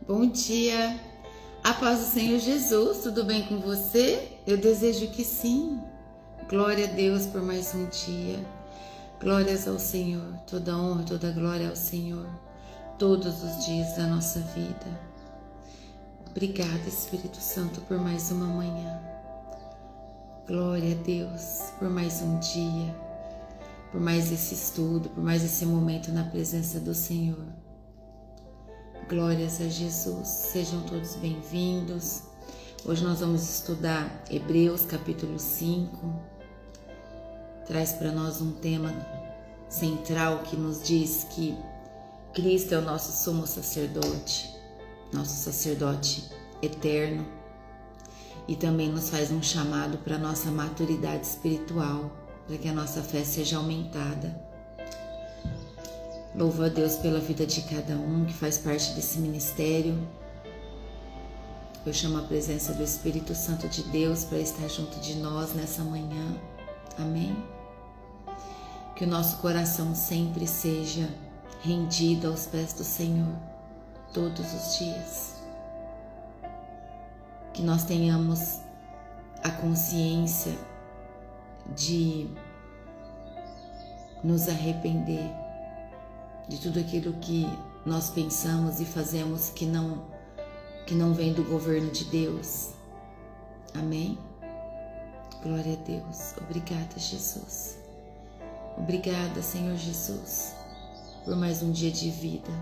Bom dia, a paz do Senhor Jesus, tudo bem com você? Eu desejo que sim. Glória a Deus por mais um dia. Glórias ao Senhor, toda honra, toda glória ao Senhor, todos os dias da nossa vida. Obrigada, Espírito Santo, por mais uma manhã. Glória a Deus por mais um dia, por mais esse estudo, por mais esse momento na presença do Senhor. Glórias a Jesus, sejam todos bem-vindos. Hoje nós vamos estudar Hebreus capítulo 5. Traz para nós um tema central que nos diz que Cristo é o nosso sumo sacerdote, nosso sacerdote eterno, e também nos faz um chamado para a nossa maturidade espiritual, para que a nossa fé seja aumentada. Louvo a Deus pela vida de cada um que faz parte desse ministério. Eu chamo a presença do Espírito Santo de Deus para estar junto de nós nessa manhã. Amém? Que o nosso coração sempre seja rendido aos pés do Senhor, todos os dias. Que nós tenhamos a consciência de nos arrepender de tudo aquilo que nós pensamos e fazemos que não vem do governo de Deus. Amém? Glória a Deus. Obrigada, Jesus. Obrigada, Senhor Jesus, por mais um dia de vida.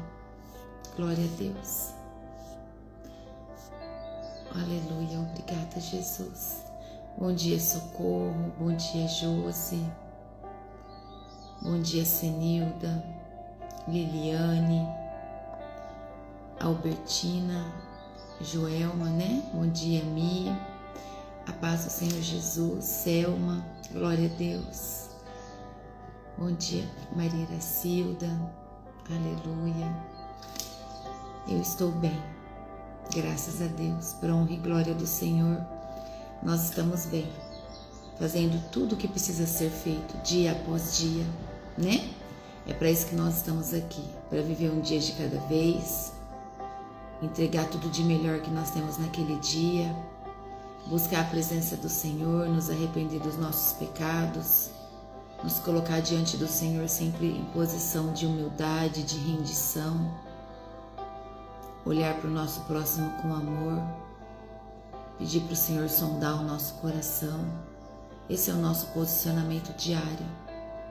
Glória a Deus. Aleluia. Obrigada, Jesus. Bom dia, Socorro. Bom dia, Josi. Bom dia, Senilda, Liliane, Albertina, Joelma, né? Bom dia, Mi. A paz do Senhor Jesus. Selma, glória a Deus. Bom dia, Maria Iracilda, aleluia. Eu estou bem, graças a Deus, por honra e glória do Senhor. Nós estamos bem, fazendo tudo o que precisa ser feito, dia após dia, né? É para isso que nós estamos aqui, para viver um dia de cada vez, entregar tudo de melhor que nós temos naquele dia, buscar a presença do Senhor, nos arrepender dos nossos pecados, nos colocar diante do Senhor sempre em posição de humildade, de rendição, olhar para o nosso próximo com amor, pedir para o Senhor sondar o nosso coração. Esse é o nosso posicionamento diário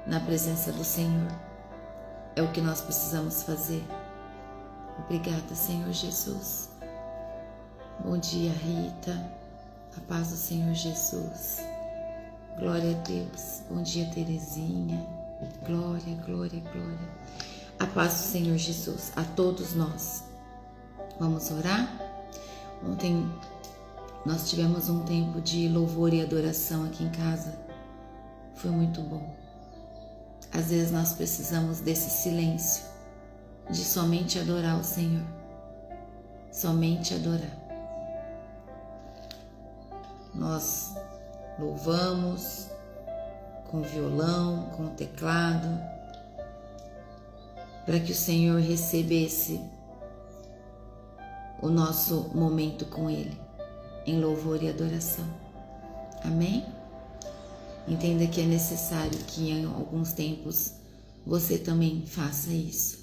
na presença do Senhor. É o que nós precisamos fazer. Obrigada, Senhor Jesus. Bom dia, Rita. A paz do Senhor Jesus. Glória a Deus. Bom dia, Terezinha. Glória, glória, glória. A paz do Senhor Jesus a todos nós. Vamos orar? Ontem nós tivemos um tempo de louvor e adoração aqui em casa. Foi muito bom. Às vezes nós precisamos desse silêncio, de somente adorar o Senhor, somente adorar. Nós louvamos com violão, com teclado, para que o Senhor recebesse o nosso momento com Ele, em louvor e adoração. Amém? Entenda que é necessário que em alguns tempos você também faça isso.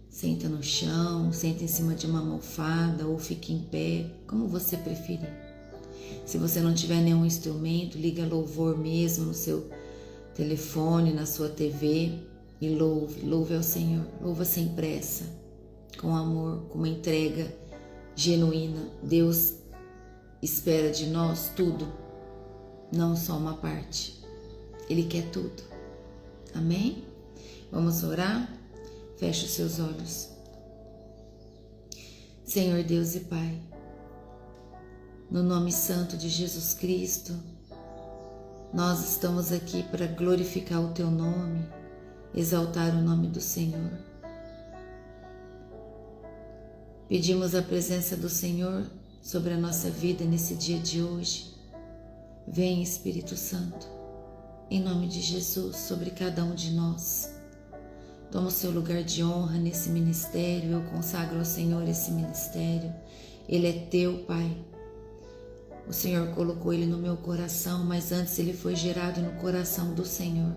Senta no chão, senta em cima de uma almofada ou fique em pé, como você preferir. Se você não tiver nenhum instrumento, liga louvor mesmo no seu telefone, na sua TV e louve ao Senhor. Louva sem pressa, com amor, com uma entrega genuína. Deus espera de nós tudo, não só uma parte. Ele quer tudo. Amém? Vamos orar? Feche os seus olhos. Senhor Deus e Pai, no nome santo de Jesus Cristo, nós estamos aqui para glorificar o Teu nome, exaltar o nome do Senhor. Pedimos a presença do Senhor sobre a nossa vida nesse dia de hoje. Vem, Espírito Santo, em nome de Jesus, sobre cada um de nós. Toma o seu lugar de honra nesse ministério. Eu consagro ao Senhor esse ministério. Ele é teu, Pai. O Senhor colocou ele no meu coração, mas antes ele foi gerado no coração do Senhor.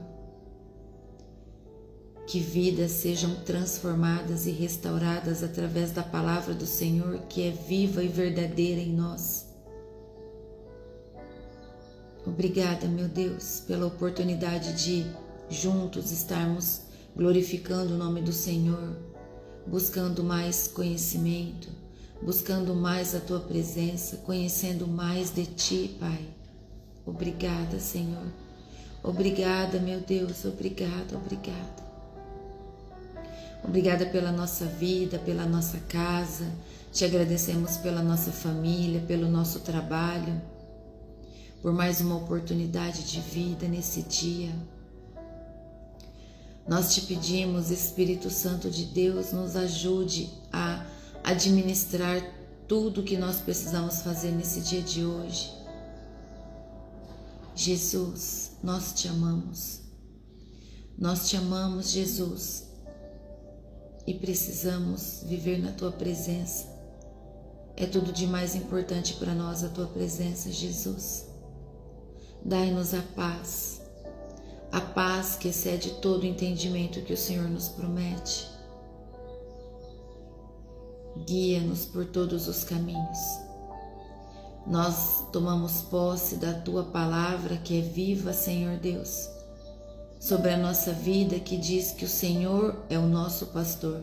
Que vidas sejam transformadas e restauradas através da palavra do Senhor, que é viva e verdadeira em nós. Obrigada, meu Deus, pela oportunidade de juntos estarmos glorificando o nome do Senhor, buscando mais conhecimento, buscando mais a Tua presença, conhecendo mais de Ti, Pai. Obrigada, Senhor. Obrigada, meu Deus. Obrigada, obrigada. Obrigada pela nossa vida, pela nossa casa. Te agradecemos pela nossa família, pelo nosso trabalho, por mais uma oportunidade de vida nesse dia. Nós te pedimos, Espírito Santo de Deus, nos ajude a administrar tudo o que nós precisamos fazer nesse dia de hoje. Jesus, nós te amamos. Nós te amamos, Jesus. E precisamos viver na Tua presença. É tudo de mais importante para nós a Tua presença, Jesus. Dai-nos a paz que excede todo o entendimento que o Senhor nos promete. Guia-nos por todos os caminhos. Nós tomamos posse da Tua palavra que é viva, Senhor Deus, sobre a nossa vida, que diz que o Senhor é o nosso pastor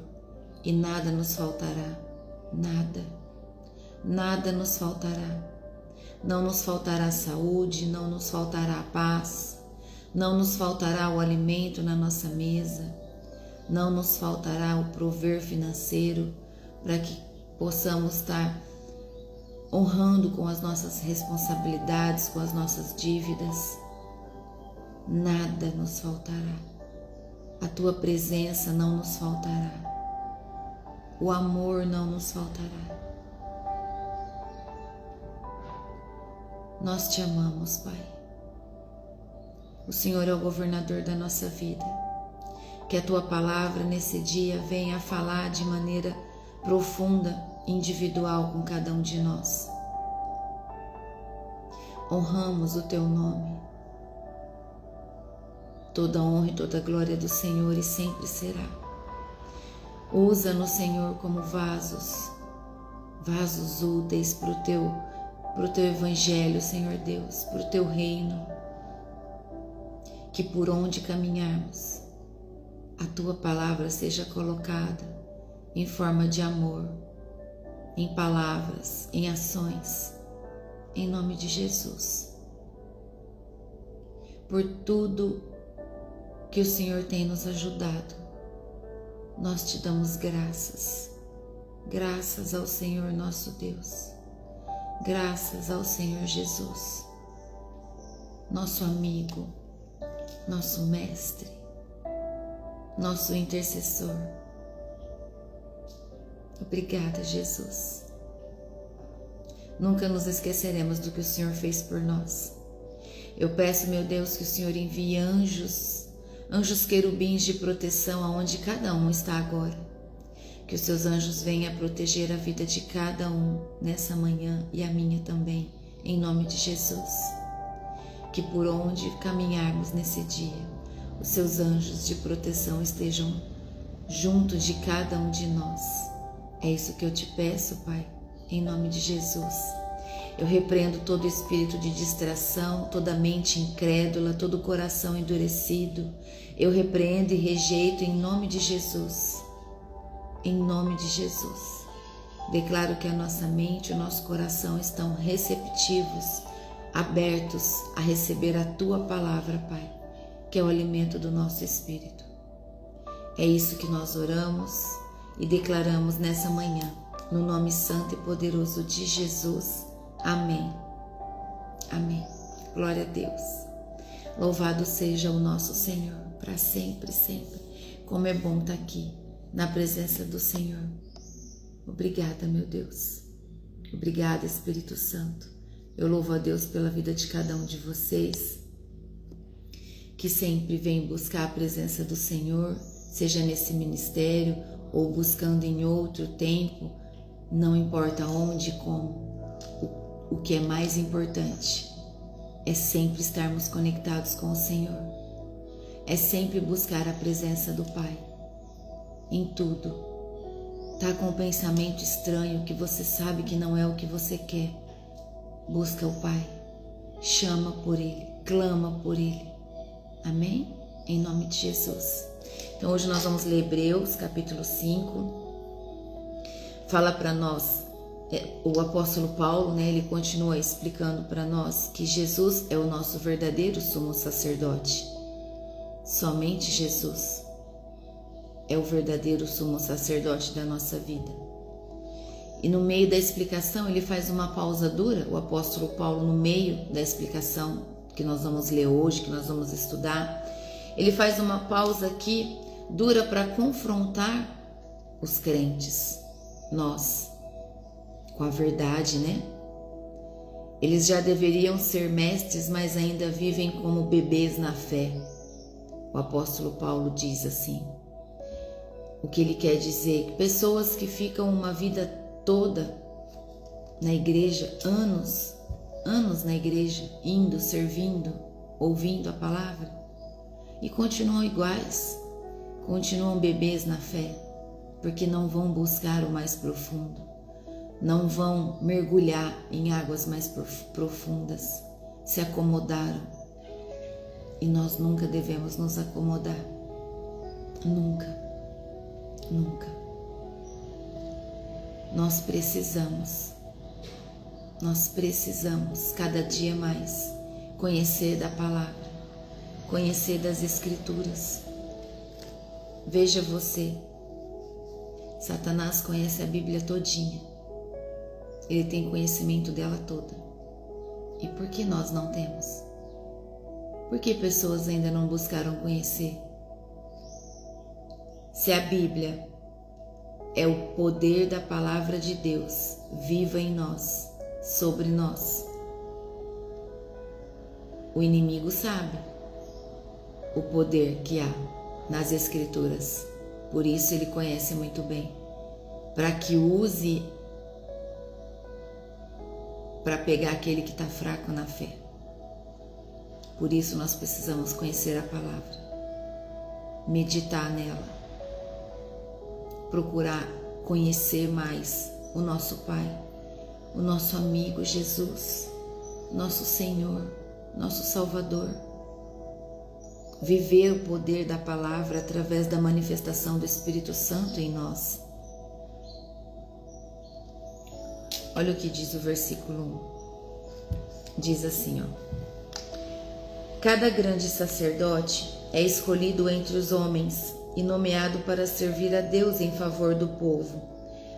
e nada nos faltará, nada nos faltará. Não nos faltará saúde, não nos faltará a paz, não nos faltará o alimento na nossa mesa, não nos faltará o prover financeiro para que possamos estar honrando com as nossas responsabilidades, com as nossas dívidas. Nada nos faltará. A Tua presença não nos faltará. O amor não nos faltará. Nós te amamos, Pai. O Senhor é o governador da nossa vida. Que a Tua palavra nesse dia venha a falar de maneira profunda, individual com cada um de nós. Honramos o Teu nome. Toda honra e toda glória do Senhor e sempre será. Usa-nos, Senhor, como vasos úteis para o Teu Evangelho, Senhor Deus, para o Teu reino. Que por onde caminharmos, a Tua palavra seja colocada em forma de amor, em palavras, em ações, em nome de Jesus. Por tudo que o Senhor tem nos ajudado, nós te damos graças. Graças ao Senhor nosso Deus. Graças ao Senhor Jesus, nosso amigo, nosso mestre, nosso intercessor. Obrigada, Jesus. Nunca nos esqueceremos do que o Senhor fez por nós. Eu peço, meu Deus, que o Senhor envie anjos querubins de proteção aonde cada um está agora. Que os seus anjos venham a proteger a vida de cada um nessa manhã e a minha também, em nome de Jesus. Que por onde caminharmos nesse dia, os seus anjos de proteção estejam junto de cada um de nós. É isso que eu te peço, Pai, em nome de Jesus. Eu repreendo todo espírito de distração, toda mente incrédula, todo coração endurecido. Eu repreendo e rejeito em nome de Jesus. Em nome de Jesus. Declaro que a nossa mente e o nosso coração estão receptivos, abertos a receber a Tua palavra, Pai, que é o alimento do nosso espírito. É isso que nós oramos e declaramos nessa manhã, no nome santo e poderoso de Jesus. Amém. Amém. Glória a Deus. Louvado seja o nosso Senhor, para sempre, sempre. Como é bom estar aqui, na presença do Senhor. Obrigada, meu Deus. Obrigada, Espírito Santo. Eu louvo a Deus pela vida de cada um de vocês, que sempre vem buscar a presença do Senhor seja nesse ministério ou buscando em outro tempo, não importa onde e como. O que é mais importante é sempre estarmos conectados com o Senhor. É sempre buscar a presença do Pai em tudo. Tá com um pensamento estranho que você sabe que não é o que você quer. Busca o Pai, chama por Ele, clama por Ele. Amém? Em nome de Jesus. Então hoje nós vamos ler Hebreus capítulo 5. Fala para nós, o apóstolo Paulo, ele continua explicando para nós que Jesus é o nosso verdadeiro sumo sacerdote. Somente Jesus é o verdadeiro sumo sacerdote da nossa vida. E no meio da explicação ele faz uma pausa dura, o apóstolo Paulo, no meio da explicação que nós vamos ler hoje, que nós vamos estudar, ele faz uma pausa aqui dura para confrontar os crentes, nós, com a verdade, Eles já deveriam ser mestres, mas ainda vivem como bebês na fé. O apóstolo Paulo diz assim. O que ele quer dizer? Que pessoas que ficam uma vida toda na igreja, anos na igreja, indo, servindo, ouvindo a palavra, e continuam iguais, continuam bebês na fé, porque não vão buscar o mais profundo, não vão mergulhar em águas mais profundas, se acomodaram. E nós nunca devemos nos acomodar, nunca. Nós precisamos cada dia mais conhecer da palavra, conhecer das Escrituras. Veja você, Satanás conhece a Bíblia todinha, ele tem conhecimento dela toda. E por que nós não temos? Por que pessoas ainda não buscaram conhecer? Se a Bíblia é o poder da palavra de Deus viva em nós, sobre nós, o inimigo sabe o poder que há nas Escrituras, por isso ele conhece muito bem, para que use para pegar aquele que está fraco na fé. Por isso nós precisamos conhecer a palavra, meditar nela, procurar conhecer mais o nosso Pai, o nosso amigo Jesus, nosso Senhor, nosso Salvador. Viver o poder da palavra através da manifestação do Espírito Santo em nós. Olha o que diz o versículo 1. Diz assim, Cada grande sacerdote é escolhido entre os homens e nomeado para servir a Deus em favor do povo,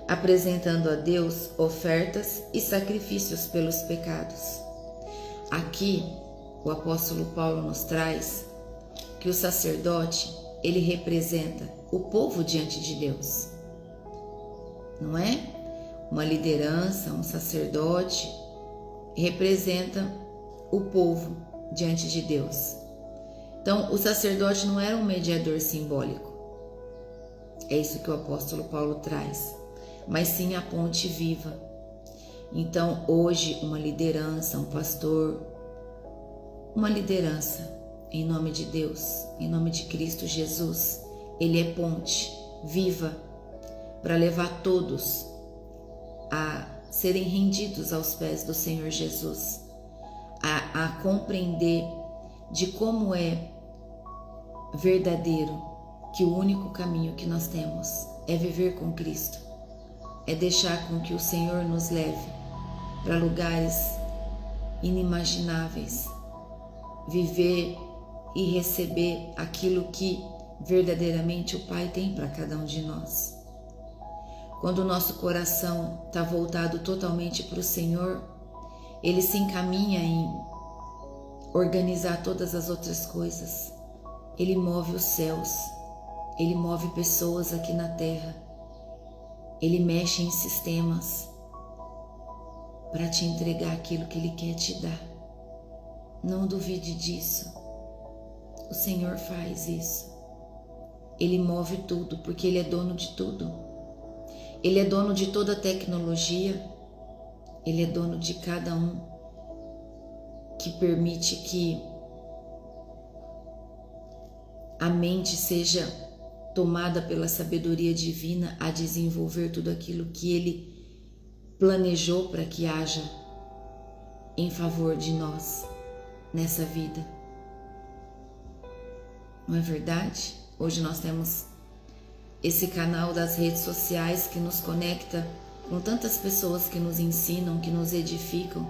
apresentando a Deus ofertas e sacrifícios pelos pecados. Aqui, o apóstolo Paulo nos traz que o sacerdote, ele representa o povo diante de Deus. Não é? Uma liderança, um sacerdote, representa o povo diante de Deus. Então, o sacerdote não era um mediador simbólico. É isso que o apóstolo Paulo traz. Mas sim a ponte viva. Então, hoje, uma liderança, um pastor, uma liderança, em nome de Deus, em nome de Cristo Jesus, ele é ponte viva para levar todos a serem rendidos aos pés do Senhor Jesus, a compreender de como é verdadeiro que o único caminho que nós temos é viver com Cristo, é deixar com que o Senhor nos leve para lugares inimagináveis, viver e receber aquilo que verdadeiramente o Pai tem para cada um de nós. Quando o nosso coração está voltado totalmente para o Senhor, ele se encaminha em organizar todas as outras coisas. Ele move os céus, ele move pessoas aqui na terra, ele mexe em sistemas para te entregar aquilo que ele quer te dar. Não duvide disso. O Senhor faz isso. Ele move tudo, porque Ele é dono de tudo. Ele é dono de toda a tecnologia. Ele é dono de cada um que permite que a mente seja tomada pela sabedoria divina a desenvolver tudo aquilo que Ele planejou para que haja em favor de nós nessa vida. Não é verdade? Hoje nós temos esse canal das redes sociais que nos conecta com tantas pessoas que nos ensinam, que nos edificam.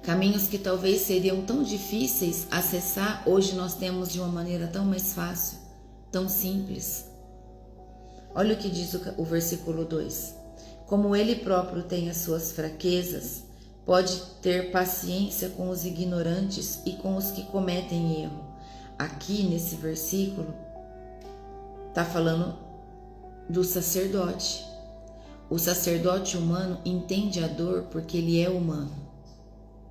Caminhos que talvez seriam tão difíceis acessar, hoje nós temos de uma maneira tão mais fácil, tão simples. Olha o que diz o versículo 2. Como Ele próprio tem as suas fraquezas, pode ter paciência com os ignorantes e com os que cometem erro. Aqui nesse versículo está falando do sacerdote. O sacerdote humano entende a dor porque ele é humano.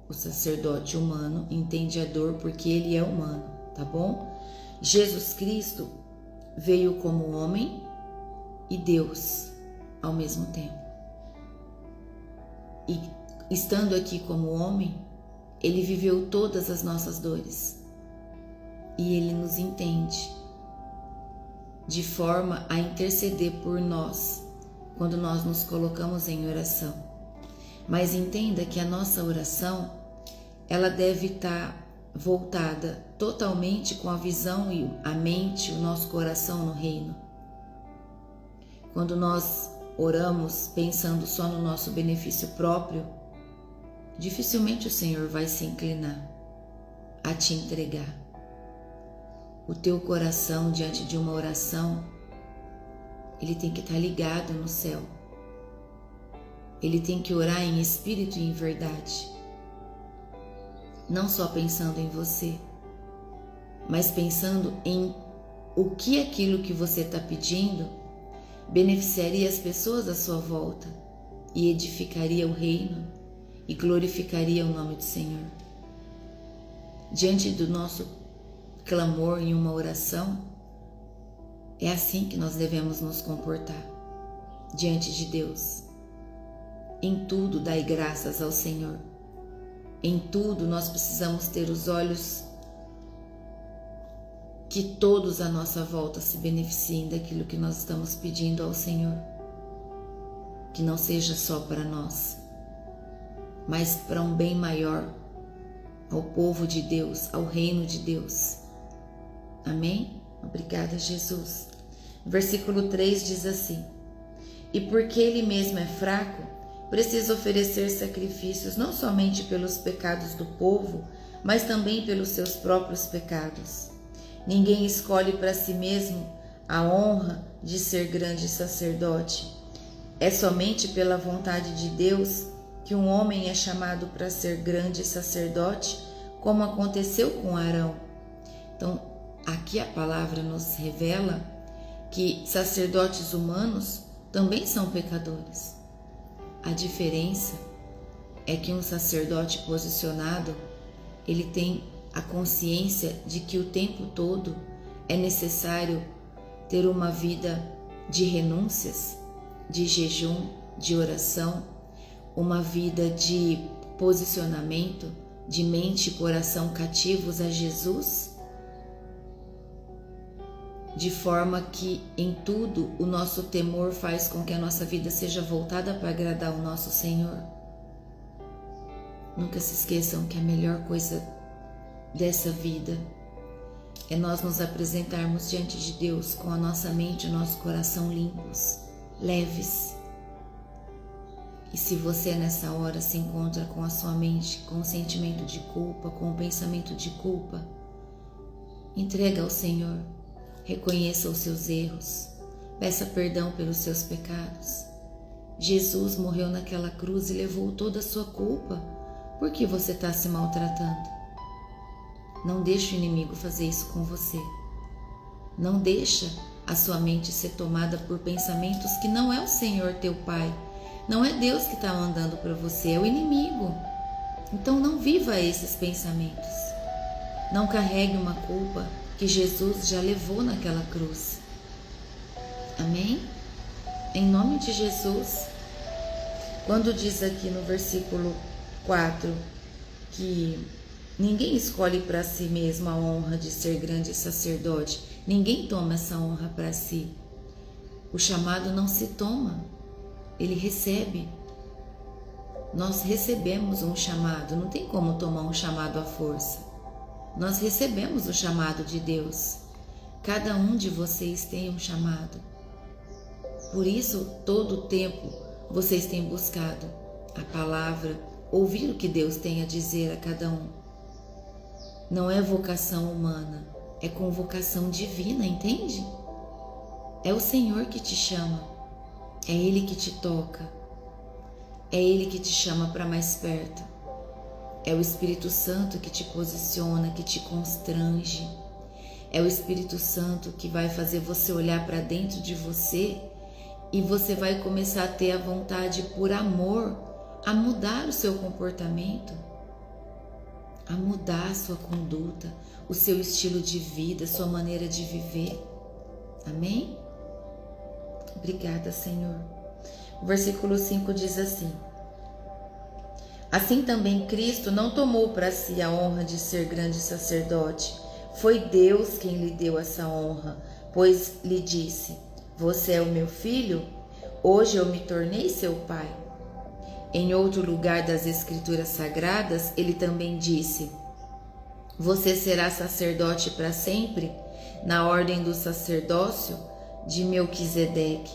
O sacerdote humano entende a dor porque ele é humano, tá bom? Jesus Cristo veio como homem e Deus ao mesmo tempo. E estando aqui como homem, Ele viveu todas as nossas dores. E Ele nos entende, de forma a interceder por nós, quando nós nos colocamos em oração. Mas entenda que a nossa oração, ela deve estar voltada totalmente com a visão e a mente, o nosso coração no reino. Quando nós oramos pensando só no nosso benefício próprio, dificilmente o Senhor vai se inclinar a te entregar. O teu coração diante de uma oração, ele tem que estar ligado no céu. Ele tem que orar em espírito e em verdade. Não só pensando em você, mas pensando em o que aquilo que você está pedindo beneficiaria as pessoas à sua volta e edificaria o reino e glorificaria o nome do Senhor. Diante do nosso clamor em uma oração, é assim que nós devemos nos comportar diante de Deus. Em tudo dai graças ao Senhor. Em tudo nós precisamos ter os olhos que todos à nossa volta se beneficiem daquilo que nós estamos pedindo ao Senhor. Que não seja só para nós, mas para um bem maior, ao povo de Deus, ao reino de Deus. Amém? Obrigada, Jesus. Versículo 3 diz assim: E porque Ele mesmo é fraco, precisa oferecer sacrifícios não somente pelos pecados do povo, mas também pelos seus próprios pecados. Ninguém escolhe para si mesmo a honra de ser grande sacerdote. É somente pela vontade de Deus que um homem é chamado para ser grande sacerdote, como aconteceu com Arão. Então, aqui a palavra nos revela que sacerdotes humanos também são pecadores. A diferença é que um sacerdote posicionado, ele tem a consciência de que o tempo todo é necessário ter uma vida de renúncias, de jejum, de oração, uma vida de posicionamento, de mente e coração cativos a Jesus, de forma que em tudo o nosso temor faz com que a nossa vida seja voltada para agradar o nosso Senhor. Nunca se esqueçam que a melhor coisa dessa vida é nós nos apresentarmos diante de Deus com a nossa mente e o nosso coração limpos, leves. E se você nessa hora se encontra com a sua mente com o sentimento de culpa, com o pensamento de culpa, entrega ao Senhor, reconheça os seus erros, peça perdão pelos seus pecados. Jesus morreu naquela cruz e levou toda a sua culpa. Por que você está se maltratando? Não deixe o inimigo fazer isso com você. Não deixa a sua mente ser tomada por pensamentos que não é o Senhor teu Pai. Não é Deus que está mandando para você, é o inimigo. Então não viva esses pensamentos. Não carregue uma culpa que Jesus já levou naquela cruz. Amém? Em nome de Jesus. Quando diz aqui no versículo 4 que ninguém escolhe para si mesmo a honra de ser grande sacerdote, ninguém toma essa honra para si. O chamado não se toma, ele recebe. Nós recebemos um chamado, não tem como tomar um chamado à força. Nós recebemos o chamado de Deus. Cada um de vocês tem um chamado. Por isso, todo o tempo, vocês têm buscado a palavra, ouvir o que Deus tem a dizer a cada um. Não é vocação humana, é convocação divina, entende? É o Senhor que te chama, é Ele que te toca, é Ele que te chama para mais perto, é o Espírito Santo que te posiciona, que te constrange, é o Espírito Santo que vai fazer você olhar para dentro de você e você vai começar a ter a vontade, por amor, a mudar o seu comportamento, a mudar a sua conduta, o seu estilo de vida, a sua maneira de viver. Amém? Obrigada, Senhor. O versículo 5 diz assim: assim também Cristo não tomou para si a honra de ser grande sacerdote. Foi Deus quem lhe deu essa honra, pois lhe disse: você é o meu filho, hoje eu me tornei seu pai. Em outro lugar das Escrituras Sagradas, ele também disse: você será sacerdote para sempre, na ordem do sacerdócio de Melquisedeque.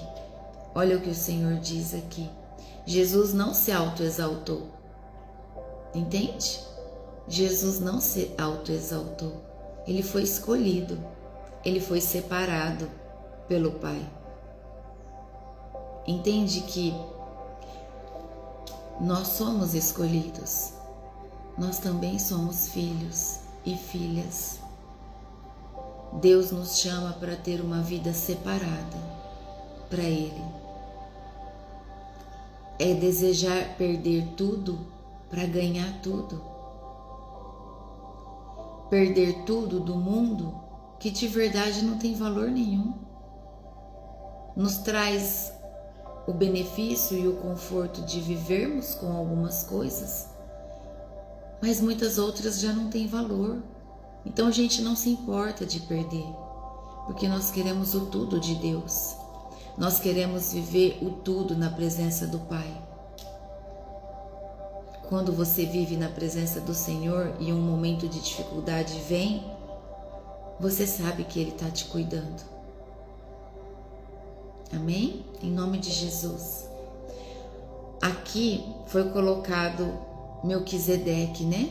Olha o que o Senhor diz aqui. Jesus não se autoexaltou. Entende? Jesus não se autoexaltou. Ele foi escolhido. Ele foi separado pelo Pai. Entende que nós somos escolhidos. Nós também somos filhos e filhas. Deus nos chama para ter uma vida separada para Ele. É desejar perder tudo para ganhar tudo. Perder tudo do mundo que de verdade não tem valor nenhum. Nos traz o benefício e o conforto de vivermos com algumas coisas, mas muitas outras já não têm valor. Então a gente não se importa de perder, porque nós queremos o tudo de Deus. Nós queremos viver o tudo na presença do Pai. Quando você vive na presença do Senhor e um momento de dificuldade vem, você sabe que Ele está te cuidando. Amém? Em nome de Jesus. Aqui foi colocado Melquisedeque, né?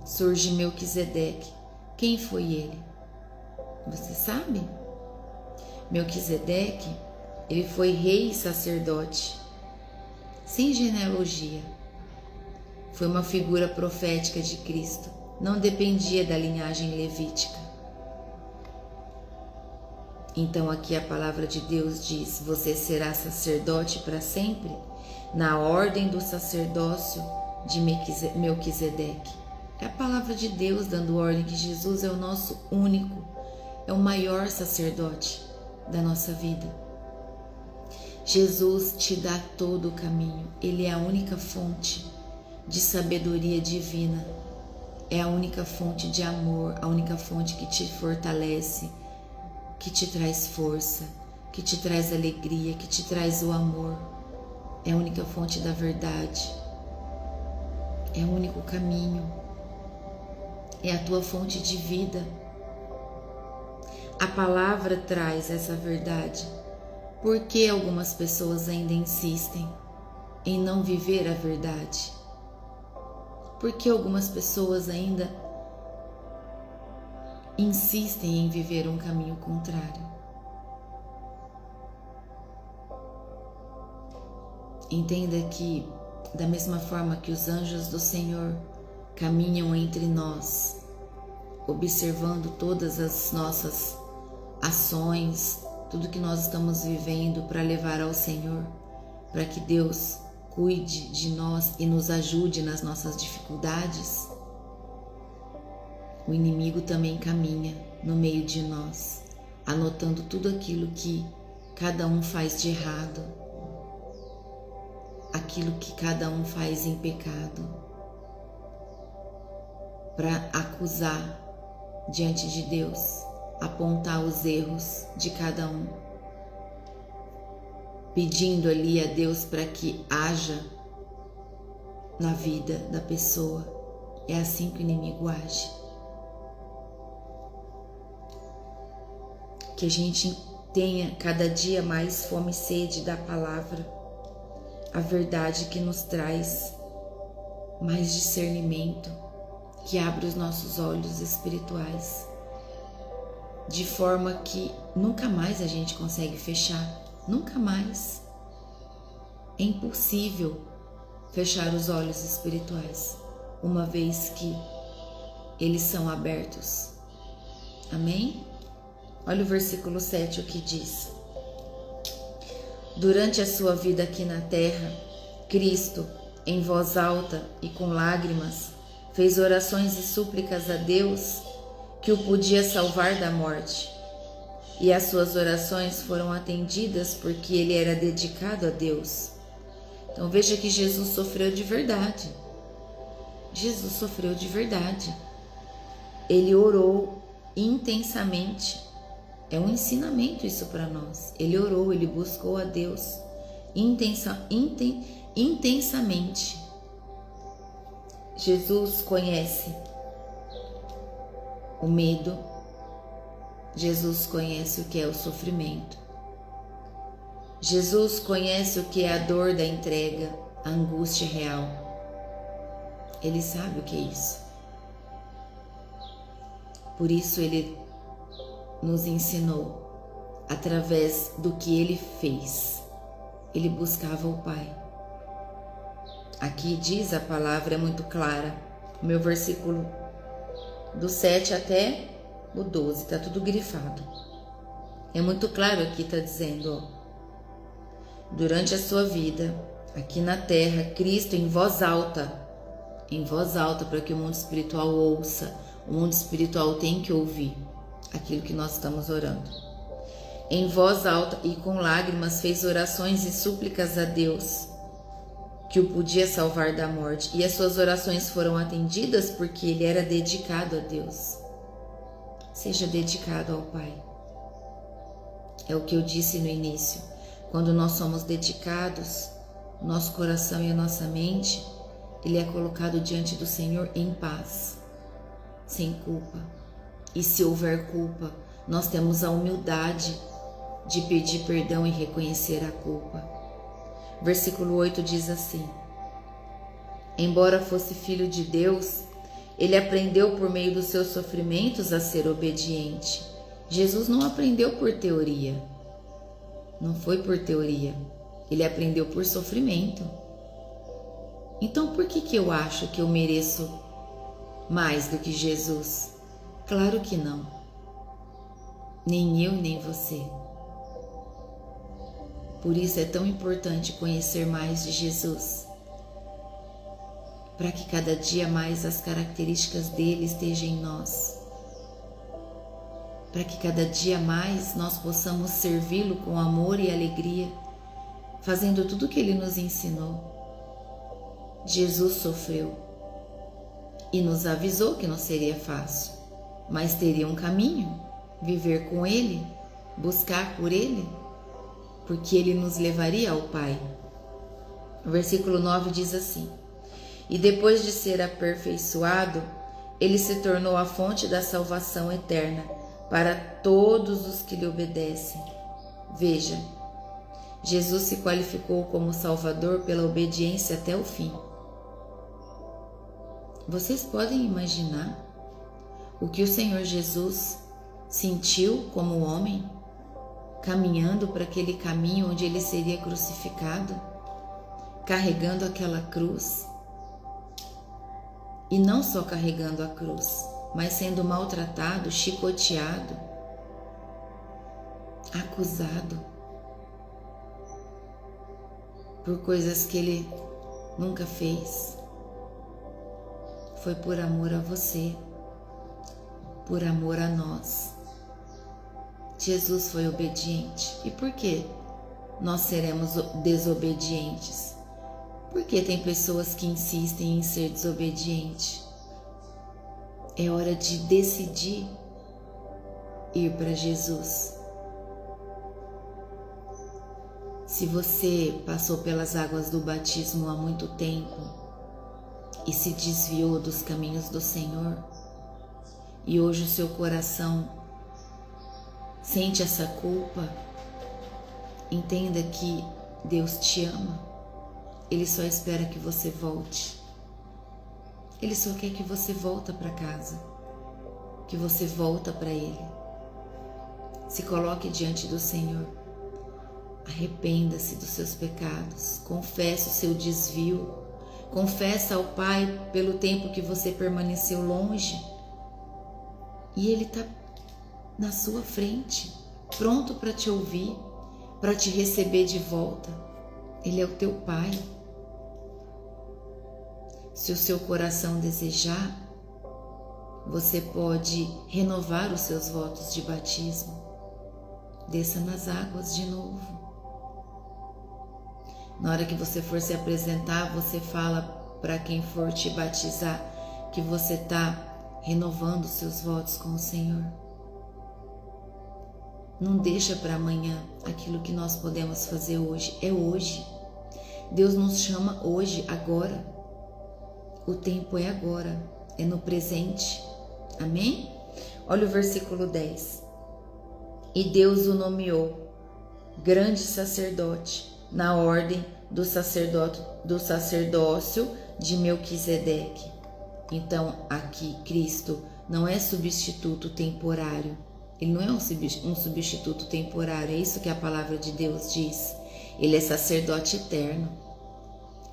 Surge Melquisedeque. Quem foi ele? Você sabe? Melquisedeque, ele foi rei e sacerdote, sem genealogia. Foi uma figura profética de Cristo. Não dependia da linhagem levítica. Então aqui a palavra de Deus diz: você será sacerdote para sempre, na ordem do sacerdócio de Melquisedeque. É a palavra de Deus dando ordem que Jesus é o nosso único, é o maior sacerdote da nossa vida. Jesus te dá todo o caminho. Ele é a única fonte de sabedoria divina. É a única fonte de amor, a única fonte que te fortalece, que te traz força, que te traz alegria, que te traz o amor. É a única fonte da verdade. É o único caminho. É a tua fonte de vida. A palavra traz essa verdade. Por que algumas pessoas ainda insistem em não viver a verdade? Por que algumas pessoas ainda insistem em viver um caminho contrário? Entenda que, da mesma forma que os anjos do Senhor caminham entre nós, observando todas as nossas ações, tudo que nós estamos vivendo para levar ao Senhor, para que Deus cuide de nós e nos ajude nas nossas dificuldades, o inimigo também caminha no meio de nós, anotando tudo aquilo que cada um faz de errado, aquilo que cada um faz em pecado, para acusar diante de Deus, apontar os erros de cada um, pedindo ali a Deus para que haja na vida da pessoa. É assim que o inimigo age. Que a gente tenha cada dia mais fome e sede da palavra, a verdade que nos traz mais discernimento, que abre os nossos olhos espirituais, de forma que nunca mais a gente consegue fechar, nunca mais. É impossível fechar os olhos espirituais, uma vez que eles são abertos. Amém? Olha o versículo 7, o que diz: durante a sua vida aqui na terra, Cristo, em voz alta e com lágrimas, fez orações e súplicas a Deus que o podia salvar da morte. E as suas orações foram atendidas porque ele era dedicado a Deus. Então veja que Jesus sofreu de verdade. Jesus sofreu de verdade. Ele orou intensamente. É um ensinamento isso para nós. Ele orou, ele buscou a Deus intensamente. Jesus conhece o medo. Jesus conhece o que é o sofrimento. Jesus conhece o que é a dor da entrega, a angústia real. Ele sabe o que é isso. Por isso ele nos ensinou, através do que ele fez. Ele buscava o Pai. Aqui diz a palavra, é muito clara. O meu versículo do 7 até o 12, está tudo grifado. É muito claro aqui, está dizendo, ó, durante a sua vida, aqui na terra, Cristo em voz alta, para que o mundo espiritual ouça. O mundo espiritual tem que ouvir aquilo que nós estamos orando. Em voz alta e com lágrimas fez orações e súplicas a Deus, que o podia salvar da morte. E as suas orações foram atendidas porque ele era dedicado a Deus. Seja dedicado ao Pai. É o que eu disse no início. Quando nós somos dedicados, o nosso coração e a nossa mente, ele é colocado diante do Senhor em paz, sem culpa. E se houver culpa, nós temos a humildade de pedir perdão e reconhecer a culpa. Versículo 8 diz assim: embora fosse filho de Deus, ele aprendeu por meio dos seus sofrimentos a ser obediente. Jesus não aprendeu por teoria. Não foi por teoria. Ele aprendeu por sofrimento. Então por que eu acho que eu mereço mais do que Jesus? Claro que não. Nem eu, nem você. Por isso é tão importante conhecer mais de Jesus, para que cada dia mais as características dele estejam em nós, para que cada dia mais nós possamos servi-lo com amor e alegria, fazendo tudo o que ele nos ensinou. Jesus sofreu e nos avisou que não seria fácil, mas teria um caminho: viver com ele, buscar por ele, porque ele nos levaria ao Pai. O versículo 9 diz assim: e depois de ser aperfeiçoado, ele se tornou a fonte da salvação eterna para todos os que lhe obedecem. Veja, Jesus se qualificou como Salvador pela obediência até o fim. Vocês podem imaginar o que o Senhor Jesus sentiu como homem, caminhando para aquele caminho onde ele seria crucificado, carregando aquela cruz? E não só carregando a cruz, mas sendo maltratado, chicoteado, acusado por coisas que ele nunca fez. Foi por amor a você, por amor a nós. Jesus foi obediente. E por que nós seremos desobedientes? Porque tem pessoas que insistem em ser desobediente. É hora de decidir ir para Jesus. Se você passou pelas águas do batismo há muito tempo e se desviou dos caminhos do Senhor, e hoje o seu coração sente essa culpa, entenda que Deus te ama. Ele só espera que você volte. Ele só quer que você volta para casa, que você volta para Ele. Se coloque diante do Senhor. Arrependa-se dos seus pecados. Confesse o seu desvio. Confessa ao Pai pelo tempo que você permaneceu longe. E Ele está na sua frente, pronto para te ouvir, para te receber de volta. Ele é o teu Pai. Se o seu coração desejar, você pode renovar os seus votos de batismo. Desça nas águas de novo. Na hora que você for se apresentar, você fala para quem for te batizar que você está renovando os seus votos com o Senhor. Não deixa para amanhã aquilo que nós podemos fazer hoje. É hoje. Deus nos chama hoje, agora. O tempo é agora, é no presente. Amém? Olha o versículo 10. E Deus o nomeou grande sacerdote na ordem do sacerdócio de Melquisedeque. Então, aqui Cristo não é substituto temporário. Ele não é um substituto temporário. É isso que a palavra de Deus diz. Ele é sacerdote eterno.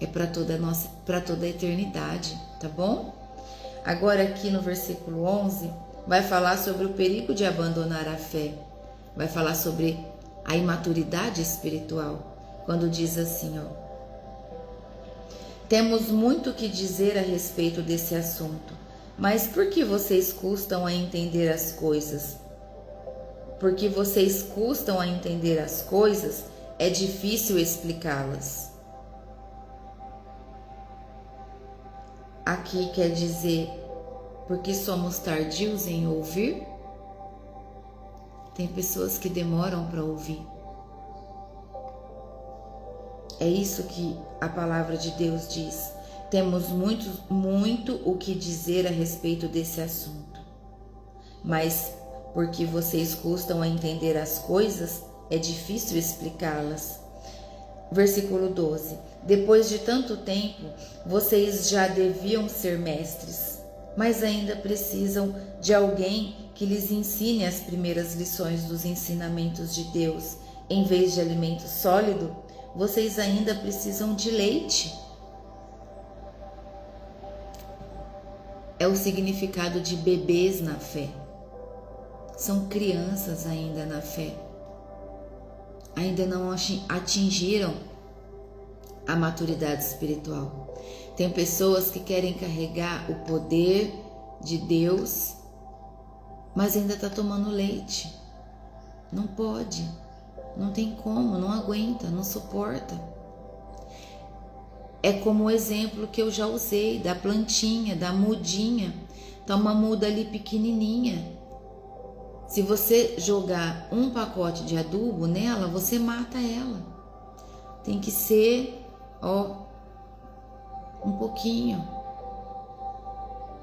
É para toda a eternidade, tá bom? Agora aqui no versículo 11 vai falar sobre o perigo de abandonar a fé. Vai falar sobre a imaturidade espiritual. Quando diz assim, ó: temos muito o que dizer a respeito desse assunto, mas por que vocês custam a entender as coisas? Porque vocês custam a entender as coisas, é difícil explicá-las. Aqui quer dizer, porque somos tardios em ouvir? Tem pessoas que demoram para ouvir. É isso que a palavra de Deus diz. Temos muito o que dizer a respeito desse assunto. Mas porque vocês custam a entender as coisas, é difícil explicá-las. Versículo 12. Depois de tanto tempo, vocês já deviam ser mestres, mas ainda precisam de alguém que lhes ensine as primeiras lições dos ensinamentos de Deus. Em vez de alimento sólido, vocês ainda precisam de leite. É o significado de bebês na fé. São crianças ainda na fé. Ainda não atingiram a maturidade espiritual. Tem pessoas que querem carregar o poder de Deus, mas ainda está tomando leite. Não pode, não tem como, não aguenta, não suporta. É como o exemplo que eu já usei da plantinha, da mudinha. Tá uma muda ali pequenininha. Se você jogar um pacote de adubo nela, você mata ela. Tem que ser, um pouquinho.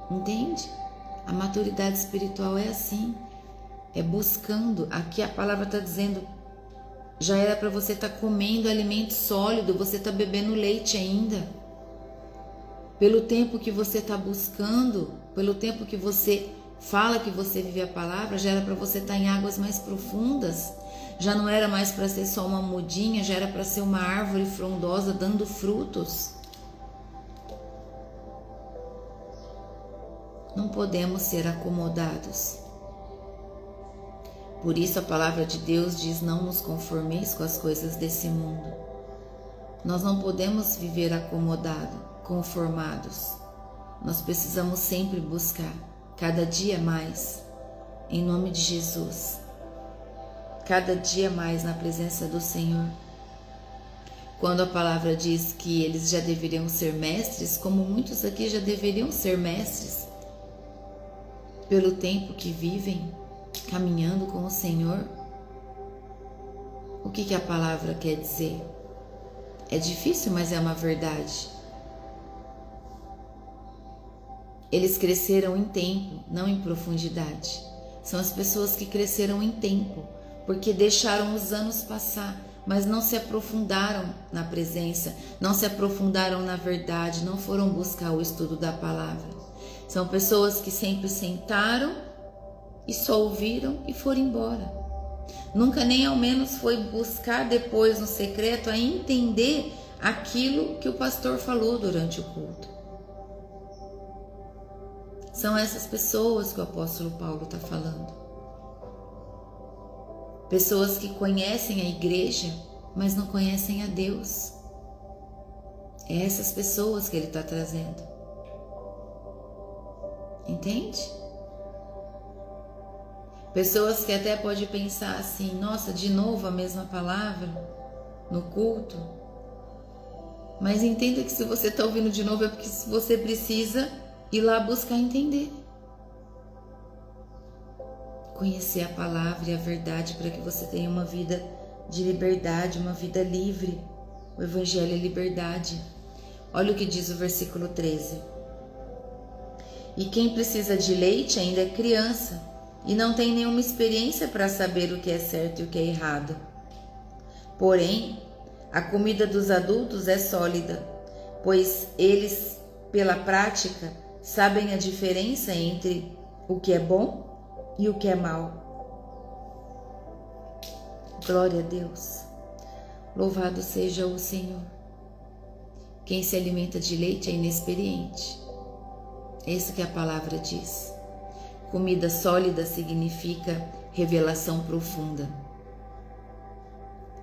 Entende? A maturidade espiritual é assim. É buscando. Aqui a palavra está dizendo, já era para você estar comendo alimento sólido, você está bebendo leite ainda. Pelo tempo que você está buscando, pelo tempo que você fala que você vive a palavra, já era para você estar em águas mais profundas. Já não era mais para ser só uma mudinha, já era para ser uma árvore frondosa dando frutos. Não podemos ser acomodados. Por isso a palavra de Deus diz: não nos conformeis com as coisas desse mundo. Nós não podemos viver acomodados, conformados. Nós precisamos sempre buscar, cada dia mais, em nome de Jesus. cada dia mais na presença do Senhor. Quando a palavra diz que eles já deveriam ser mestres, como muitos aqui já deveriam ser mestres, pelo tempo que vivem caminhando com o Senhor, o que a palavra quer dizer? É difícil, mas é uma verdade. Eles cresceram em tempo, não em profundidade. São as pessoas que cresceram em tempo, porque deixaram os anos passar, mas não se aprofundaram na presença, não se aprofundaram na verdade, não foram buscar o estudo da palavra. São pessoas que sempre sentaram e só ouviram e foram embora. Nunca nem ao menos foi buscar depois no secreto a entender aquilo que o pastor falou durante o culto. São essas pessoas que o apóstolo Paulo está falando. Pessoas que conhecem a igreja, mas não conhecem a Deus. É essas pessoas que ele está trazendo. Entende? Pessoas que até podem pensar assim, nossa, de novo a mesma palavra no culto. Mas entenda que se você está ouvindo de novo é porque você precisa ir lá buscar entender. Conhecer a palavra e a verdade para que você tenha uma vida de liberdade, uma vida livre. O Evangelho é liberdade. Olha o que diz o versículo 13. E quem precisa de leite ainda é criança e não tem nenhuma experiência para saber o que é certo e o que é errado. Porém, a comida dos adultos é sólida, pois eles, pela prática, sabem a diferença entre o que é bom e o que é mal. Glória a Deus. Louvado seja o Senhor. Quem se alimenta de leite é inexperiente. É isso que a palavra diz. Comida sólida significa revelação profunda.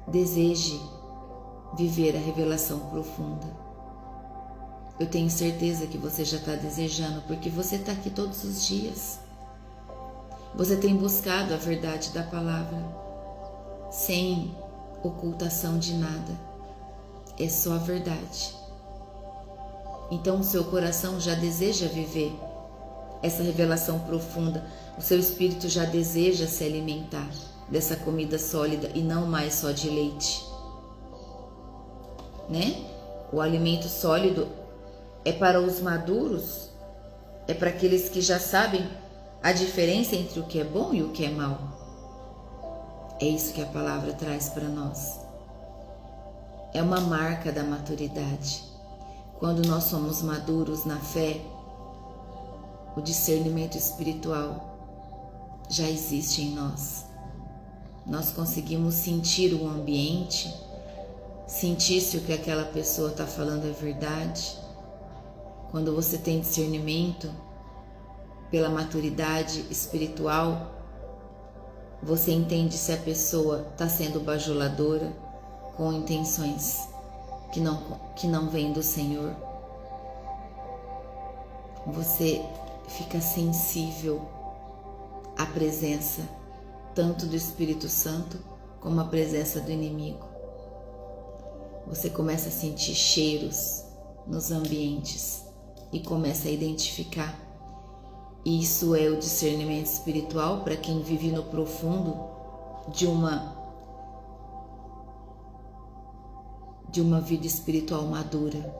Deseje viver a revelação profunda. Eu tenho certeza que você já está desejando, porque você está aqui todos os dias. Você tem buscado a verdade da palavra, sem ocultação de nada. É só a verdade. Então o seu coração já deseja viver essa revelação profunda. O seu espírito já deseja se alimentar dessa comida sólida e não mais só de leite, né? O alimento sólido é para os maduros, é para aqueles que já sabem a diferença entre o que é bom e o que é mal. É isso que a palavra traz para nós. É uma marca da maturidade. Quando nós somos maduros na fé, o discernimento espiritual já existe em nós. Nós conseguimos sentir o ambiente, sentir se o que aquela pessoa está falando é verdade. Quando você tem discernimento pela maturidade espiritual, você entende se a pessoa está sendo bajuladora com intenções que não vêm do Senhor. Você fica sensível à presença tanto do Espírito Santo como à presença do inimigo. Você começa a sentir cheiros nos ambientes e começa a identificar. Isso é o discernimento espiritual para quem vive no profundo de uma vida espiritual madura.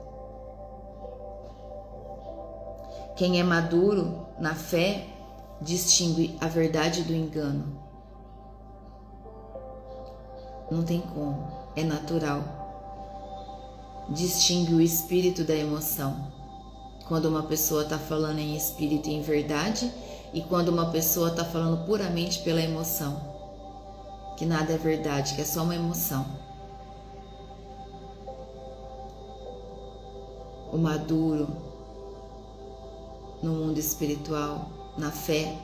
Quem é maduro na fé distingue a verdade do engano. Não tem como, é natural. Distingue o espírito da emoção. Quando uma pessoa está falando em espírito e em verdade, e quando uma pessoa está falando puramente pela emoção, que nada é verdade, que é só uma emoção. O maduro no mundo espiritual, na fé,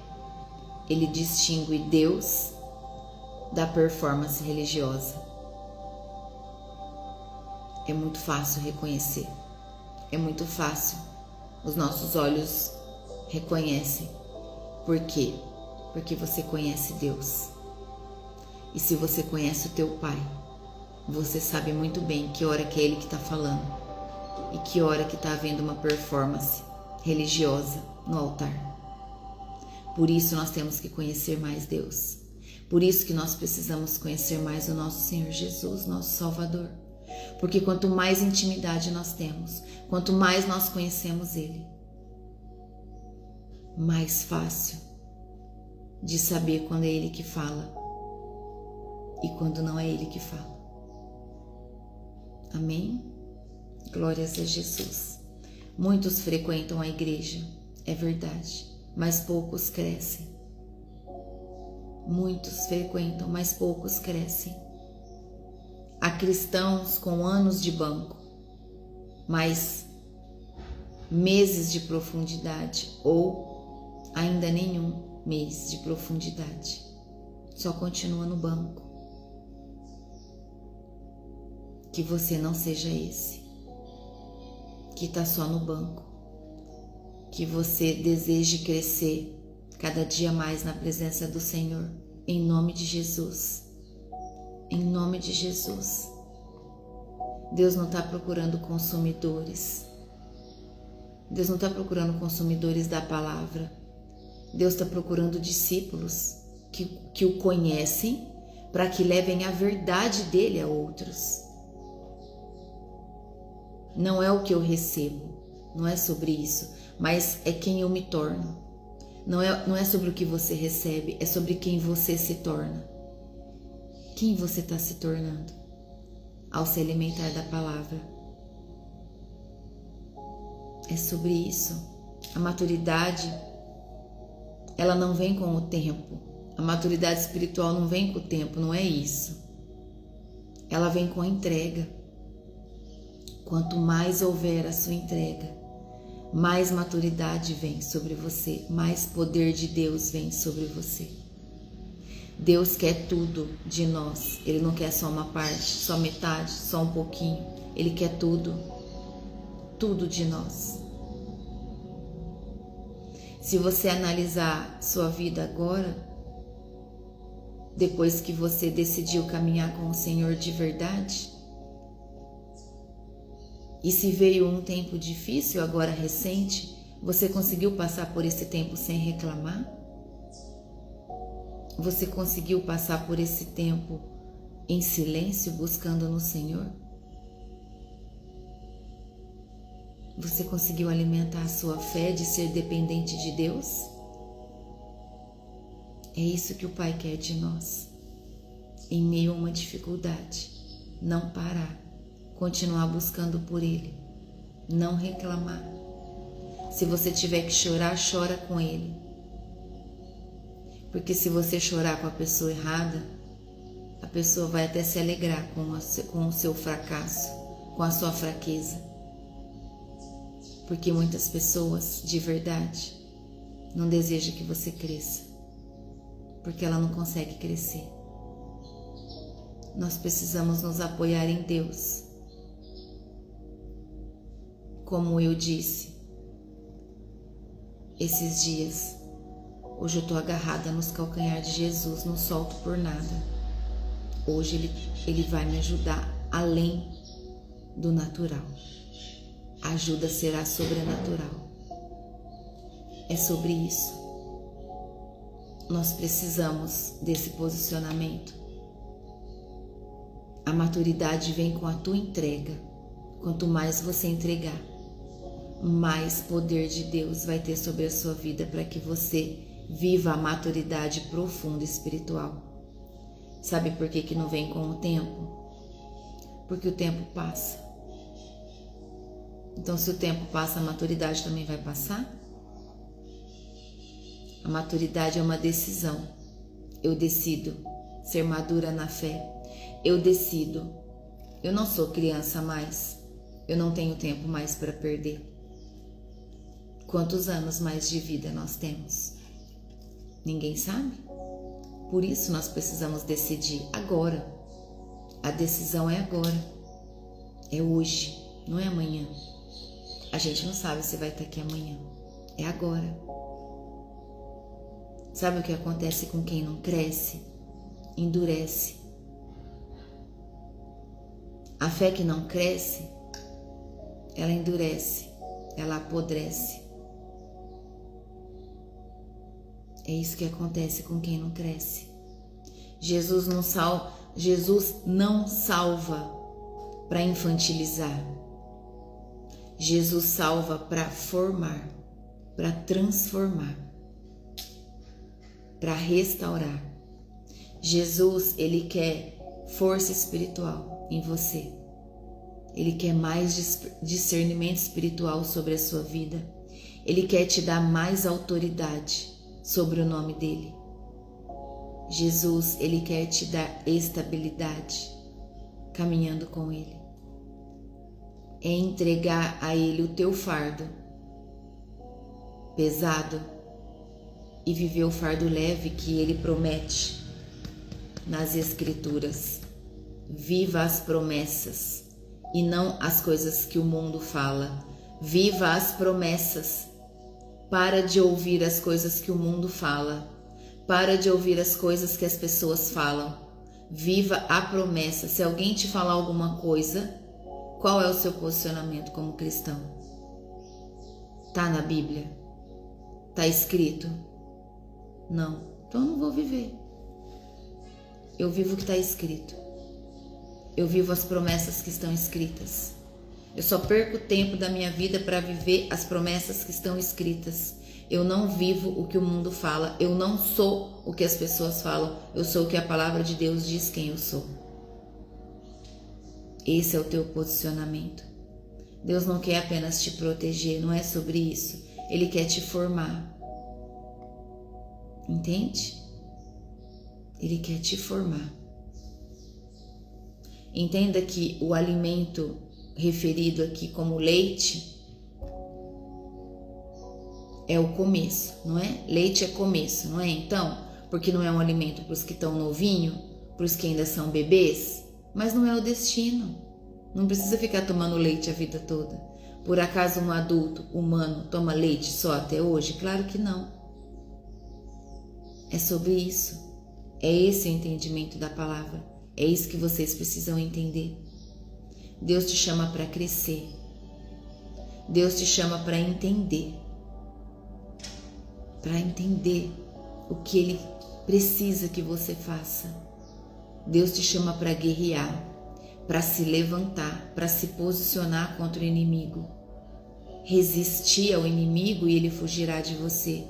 ele distingue Deus da performance religiosa. É muito fácil reconhecer, é muito fácil. Os nossos olhos reconhecem. Por quê? Porque você conhece Deus. E se você conhece o teu Pai, você sabe muito bem que hora que é Ele que está falando e que hora que está havendo uma performance religiosa no altar. Por isso nós temos que conhecer mais Deus. Por isso que nós precisamos conhecer mais o nosso Senhor Jesus, nosso Salvador. Porque quanto mais intimidade nós temos, quanto mais nós conhecemos Ele, mais fácil de saber quando é Ele que fala e quando não é Ele que fala. Amém? Glórias a Jesus. Muitos frequentam a igreja, é verdade, mas poucos crescem. Muitos frequentam, mas poucos crescem. Há cristãos com anos de banco, mas meses de profundidade ou ainda nenhum mês de profundidade. Só continua no banco. Que você não seja esse que está só no banco. Que você deseje crescer cada dia mais na presença do Senhor, em nome de Jesus. Em nome de Jesus. Deus não está procurando consumidores. Deus não está procurando consumidores da palavra. Deus está procurando discípulos que o conhecem para que levem a verdade dele a outros. Não é o que eu recebo, não é sobre isso, mas é quem eu me torno. Não é sobre o que você recebe, é sobre quem você se torna. Quem você está se tornando ao se alimentar da palavra. É sobre isso. A maturidade, ela não vem com o tempo. A maturidade espiritual não vem com o tempo, não é isso. Ela vem com a entrega. Quanto mais houver a sua entrega, mais maturidade vem sobre você, mais poder de Deus vem sobre você. Deus quer tudo de nós. Ele não quer só uma parte, só metade, só um pouquinho. Ele quer tudo, tudo de nós. Se você analisar sua vida agora, depois que você decidiu caminhar com o Senhor de verdade, e se veio um tempo difícil, agora recente, você conseguiu passar por esse tempo sem reclamar? Você conseguiu passar por esse tempo em silêncio, buscando no Senhor? Você conseguiu alimentar a sua fé de ser dependente de Deus? É isso que o Pai quer de nós. Em meio a uma dificuldade, não parar. Continuar buscando por Ele, não reclamar. Se você tiver que chorar, chora com Ele. Porque se você chorar com a pessoa errada, a pessoa vai até se alegrar com o seu fracasso, com a sua fraqueza. Porque muitas pessoas, de verdade, não desejam que você cresça, porque ela não consegue crescer. Nós precisamos nos apoiar em Deus. Como eu disse, esses dias, hoje eu estou agarrada nos calcanhares de Jesus, não solto por nada. Hoje Ele vai me ajudar além do natural. A ajuda será sobrenatural. É sobre isso. Nós precisamos desse posicionamento. A maturidade vem com a tua entrega. Quanto mais você entregar, mais poder de Deus vai ter sobre a sua vida para que você viva a maturidade profunda espiritual. Sabe por que não vem com o tempo? Porque o tempo passa. Então, se o tempo passa, a maturidade também vai passar? A maturidade é uma decisão. Eu decido ser madura na fé. Eu decido. Eu não sou criança mais. Eu não tenho tempo mais para perder. Quantos anos mais de vida nós temos? Ninguém sabe? Por isso nós precisamos decidir agora. A decisão é agora. É hoje, não é amanhã. A gente não sabe se vai estar aqui amanhã. É agora. Sabe o que acontece com quem não cresce? endurece. A fé que não cresce, ela endurece, ela apodrece. É isso que acontece com quem não cresce. Jesus não salva para infantilizar. Jesus salva para formar, para transformar, para restaurar. Jesus, ele quer força espiritual em você. Ele quer mais discernimento espiritual sobre a sua vida. Ele quer te dar mais autoridade sobre o nome dele. Jesus, ele quer te dar estabilidade caminhando com ele. É entregar a ele o teu fardo pesado e viver o fardo leve que ele promete nas Escrituras. Viva as promessas e não as coisas que o mundo fala. Viva as promessas. Para de ouvir as coisas que o mundo fala. Para de ouvir as coisas que as pessoas falam. Viva a promessa. Se alguém te falar alguma coisa, qual é o seu posicionamento como cristão? Tá na Bíblia? Tá escrito? Não. Então eu não vou viver. Eu vivo o que está escrito. Eu vivo as promessas que estão escritas. Eu só perco tempo da minha vida para viver as promessas que estão escritas. Eu não vivo o que o mundo fala. Eu não sou o que as pessoas falam. Eu sou o que a palavra de Deus diz quem eu sou. Esse é o teu posicionamento. Deus não quer apenas te proteger, não é sobre isso. Ele quer te formar. Entende? Ele quer te formar. Entenda que o alimento referido aqui como leite é o começo, não é? Leite é começo, não é? Então, porque não é um alimento para os que estão novinho, para os que ainda são bebês, mas não é o destino. Não precisa ficar tomando leite a vida toda. Por acaso um adulto humano toma leite só até hoje? Claro que não. É sobre isso. É esse o entendimento da palavra. É isso que vocês precisam entender. Deus te chama para crescer. Deus te chama para entender. Para entender o que Ele precisa que você faça. Deus te chama para guerrear, para se levantar, para se posicionar contra o inimigo. Resistir ao inimigo e ele fugirá de você.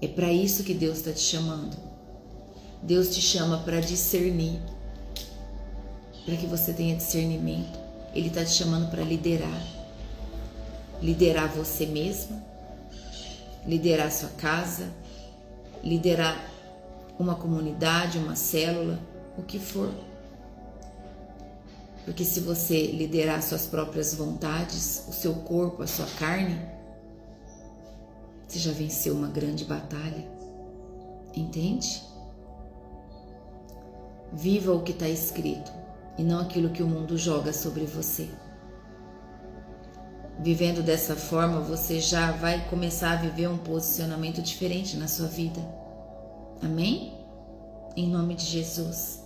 É para isso que Deus está te chamando. Deus te chama para discernir, para que você tenha discernimento. Ele está te chamando para liderar. Liderar você mesmo, liderar sua casa, liderar uma comunidade, uma célula, o que for. Porque se você liderar suas próprias vontades, o seu corpo, a sua carne, você já venceu uma grande batalha. Entende? Viva o que está escrito e não aquilo que o mundo joga sobre você. Vivendo dessa forma, você já vai começar a viver um posicionamento diferente na sua vida. Amém? Em nome de Jesus.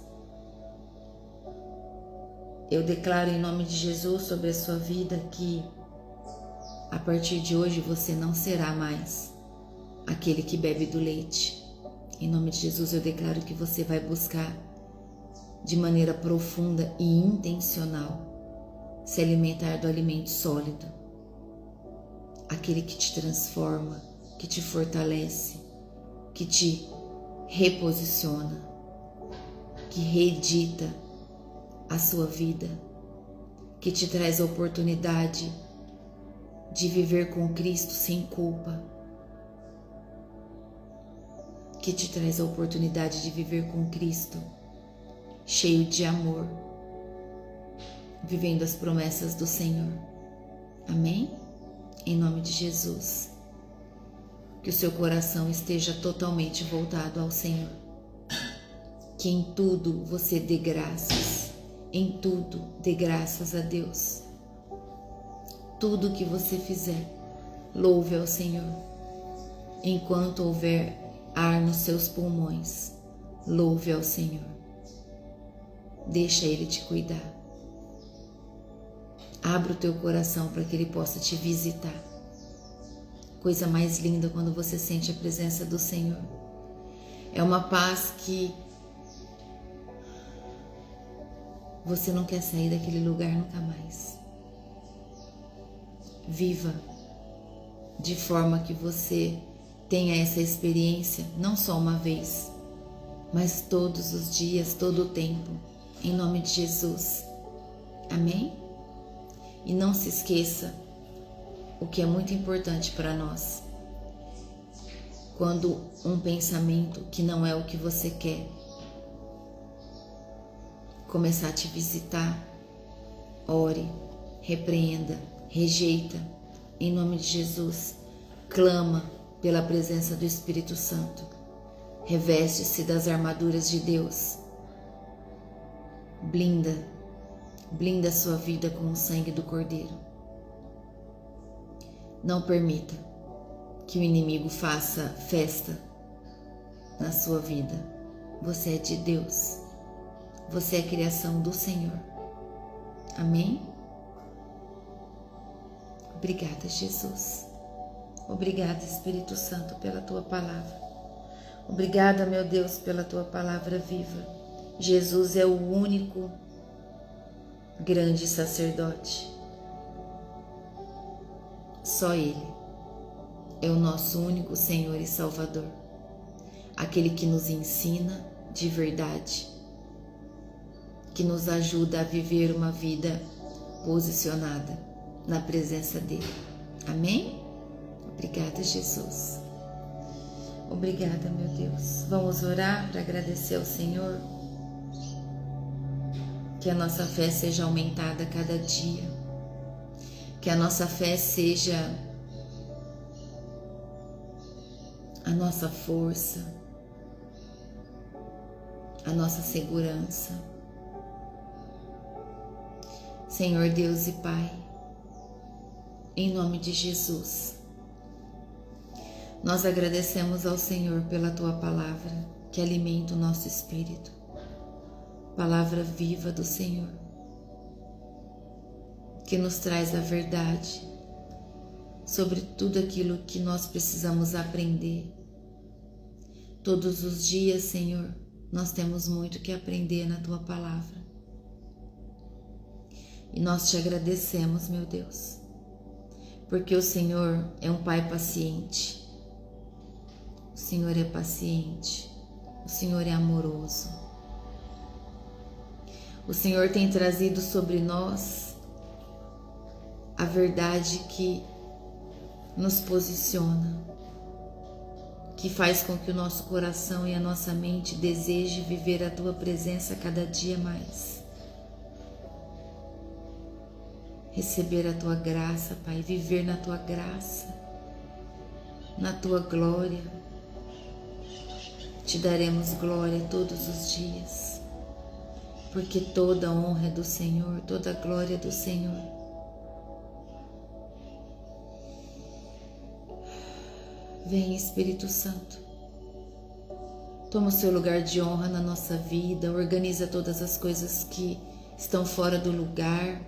Eu declaro em nome de Jesus sobre a sua vida que a partir de hoje você não será mais aquele que bebe do leite. Em nome de Jesus eu declaro que você vai buscar de maneira profunda e intencional se alimentar do alimento sólido, aquele que te transforma, que te fortalece, que te reposiciona, que reedita a sua vida, que te traz a oportunidade de viver com Cristo sem culpa, que te traz a oportunidade de viver com Cristo cheio de amor, vivendo as promessas do Senhor. Amém? Em nome de Jesus. Que o seu coração esteja totalmente voltado ao Senhor. Que em tudo você dê graças. Em tudo dê graças a Deus. Tudo que você fizer, louve ao Senhor. Enquanto houver ar nos seus pulmões, louve ao Senhor. Deixa Ele te cuidar. Abra o teu coração para que Ele possa te visitar. Coisa mais linda quando você sente a presença do Senhor. É uma paz que você não quer sair daquele lugar nunca mais. Viva de forma que você tenha essa experiência não só uma vez, mas todos os dias, todo o tempo, em nome de Jesus. Amém? E não se esqueça o que é muito importante para nós. Quando um pensamento que não é o que você quer começar a te visitar, ore, repreenda, rejeita, em nome de Jesus. Clama pela presença do Espírito Santo. Reveste-se das armaduras de Deus. Blinda a sua vida com o sangue do Cordeiro. Não permita que o inimigo faça festa na sua vida. Você é de Deus. Você é criação do Senhor. Amém? Obrigada, Jesus. Obrigada, Espírito Santo, pela tua palavra. Obrigada, meu Deus, pela tua palavra viva. Jesus é o único grande sacerdote. Só Ele é o nosso único Senhor e Salvador. Aquele que nos ensina de verdade, que nos ajuda a viver uma vida posicionada na presença dEle. Amém? Obrigada, Jesus. Obrigada, meu Deus. Vamos orar para agradecer ao Senhor. Que a nossa fé seja aumentada a cada dia. Que a nossa fé seja a nossa força, a nossa segurança. Senhor Deus e Pai, em nome de Jesus, nós agradecemos ao Senhor pela Tua palavra que alimenta o nosso espírito, palavra viva do Senhor, que nos traz a verdade sobre tudo aquilo que nós precisamos aprender. Todos os dias, Senhor, nós temos muito que aprender na Tua palavra. E nós te agradecemos, meu Deus, porque o Senhor é um Pai paciente. O Senhor é paciente. O Senhor é amoroso. O Senhor tem trazido sobre nós a verdade que nos posiciona, que faz com que o nosso coração e a nossa mente deseje viver a Tua presença cada dia mais. Receber a Tua graça, Pai, viver na Tua graça, na Tua glória. Te daremos glória todos os dias, porque toda a honra é do Senhor, toda a glória é do Senhor. Vem, Espírito Santo, toma o seu lugar de honra na nossa vida, organiza todas as coisas que estão fora do lugar,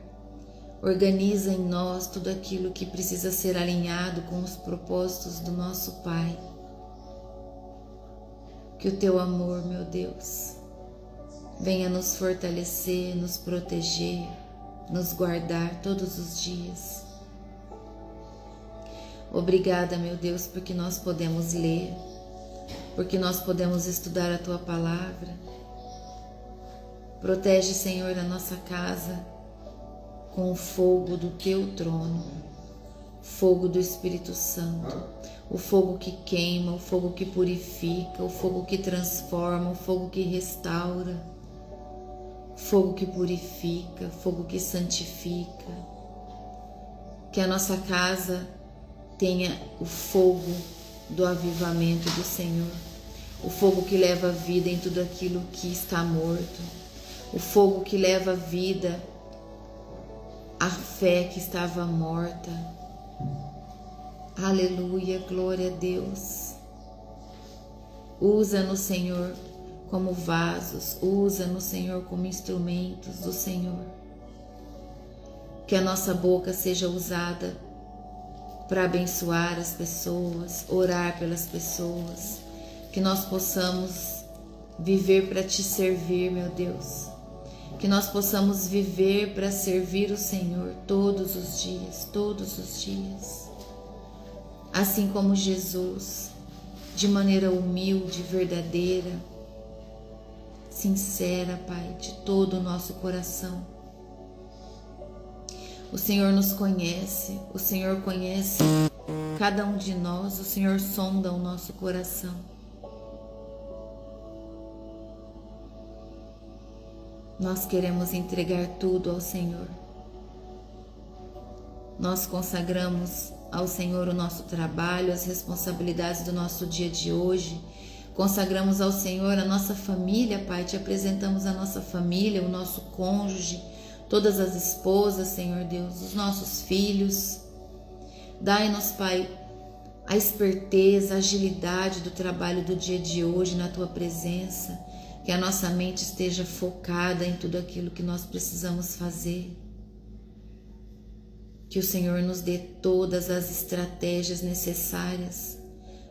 organiza em nós tudo aquilo que precisa ser alinhado com os propósitos do nosso Pai. Que o Teu amor, meu Deus, venha nos fortalecer, nos proteger, nos guardar todos os dias. Obrigada, meu Deus, porque nós podemos ler, porque nós podemos estudar a Tua palavra. Protege, Senhor, a nossa casa com o fogo do Teu trono, fogo do Espírito Santo, o fogo que queima, o fogo que purifica, o fogo que transforma, o fogo que restaura, fogo que purifica, fogo que santifica. Que a nossa casa tenha o fogo do avivamento do Senhor, o fogo que leva vida em tudo aquilo que está morto, o fogo que leva vida à fé que estava morta. Aleluia, glória a Deus. Usa-nos, Senhor, como vasos, usa-nos, Senhor, como instrumentos do Senhor. Que a nossa boca seja usada para abençoar as pessoas, orar pelas pessoas, que nós possamos viver para te servir, meu Deus, que nós possamos viver para servir o Senhor todos os dias, assim como Jesus, de maneira humilde, verdadeira, sincera, Pai, de todo o nosso coração. O Senhor nos conhece, o Senhor conhece cada um de nós, o Senhor sonda o nosso coração. Nós queremos entregar tudo ao Senhor. Nós consagramos ao Senhor o nosso trabalho, as responsabilidades do nosso dia de hoje. Consagramos ao Senhor a nossa família, Pai. Te apresentamos a nossa família, o nosso cônjuge, todas as esposas, Senhor Deus, os nossos filhos. Dai-nos, Pai, a esperteza, a agilidade do trabalho do dia de hoje na Tua presença, que a nossa mente esteja focada em tudo aquilo que nós precisamos fazer. Que o Senhor nos dê todas as estratégias necessárias.